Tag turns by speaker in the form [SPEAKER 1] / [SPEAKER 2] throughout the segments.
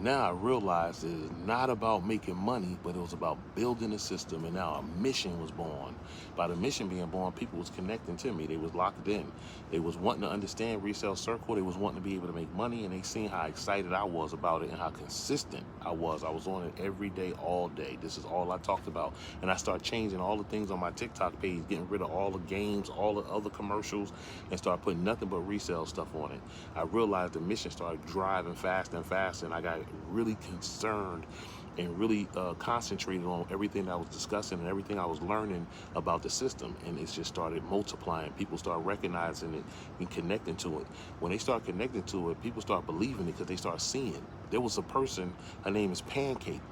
[SPEAKER 1] Now I realized it's not about making money, but it was about building a system. And now a mission was born. By the mission being born, people was connecting to me. They was locked in. They was wanting to understand resale circle. They was wanting to be able to make money, and they seen how excited I was about it and how consistent I was. I was on it every day, all day. This is all I talked about. And I started changing all the things on my TikTok page, getting rid of all the games, all the other commercials, and start putting nothing but resale stuff on it. I realized the mission started driving faster and faster, and I got really concerned and really concentrated on everything that I was discussing and everything I was learning about the system. And it just started multiplying. People start recognizing it and connecting to it. When they start connecting to it, people start believing it because they start seeing. There was a person, her name is Pancake.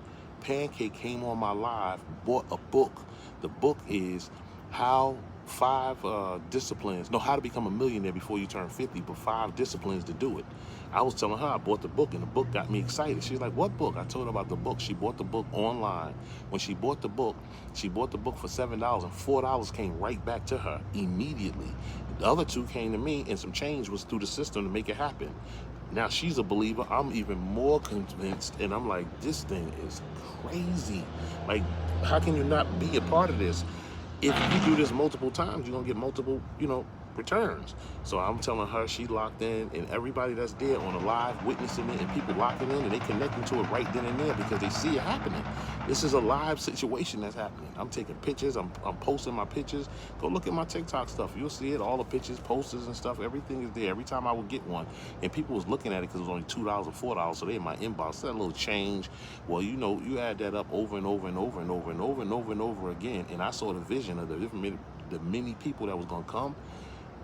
[SPEAKER 1] Pancake came on my live, bought a book. The book is how how to become a millionaire before you turn 50, but 5 disciplines to do it. I was telling her I bought the book, and the book got me excited. She's like, what book? I told her about the book. She bought the book online. When she bought the book for $7, and $4 came right back to her immediately. The other 2 came to me, and some change was through the system to make it happen. Now she's a believer. I'm even more convinced, and I'm like, this thing is crazy. Like, how can you not be a part of this? If you do this multiple times, you're gonna get multiple, returns. So I'm telling her she locked in, and everybody that's there on the live witnessing it, and people locking in, and they connecting to it right then and there because they see it happening. This is a live situation that's happening. I'm taking pictures. I'm posting my pictures. Go look at my TikTok stuff. You'll see it. All the pictures, posters, and stuff. Everything is there. Every time I would get one, and people was looking at it because it was only $2 or $4, so they in my inbox. That little change. Well, you add that up over and over and over and over and over and over and over again, and I saw the vision of the many people that was gonna come.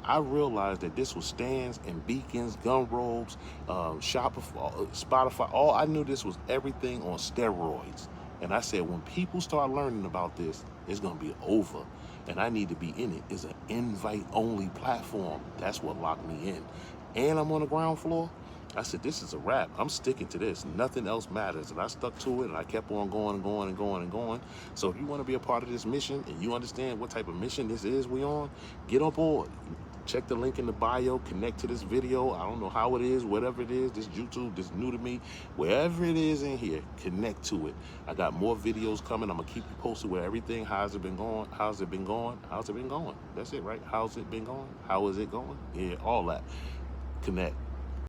[SPEAKER 1] I realized that this was stands and beacons, gun robes, Shopify, Spotify. All I knew, this was everything on steroids. And I said, when people start learning about this, it's gonna be over. And I need to be in it. It's an invite-only platform. That's what locked me in. And I'm on the ground floor. I said, this is a wrap. I'm sticking to this. Nothing else matters. And I stuck to it, and I kept on going and going and going and going. So if you want to be a part of this mission and you understand what type of mission this is we on, get on board. Check the link in the bio, connect to this video. I don't know how it is, whatever it is, this YouTube, this new to me, wherever it is in here, connect to it. I got more videos coming. I'm gonna keep you posted with everything. How's it been going? How's it been going? How's it been going? That's it, right? How's it been going? How is it going? Yeah, all that. Connect.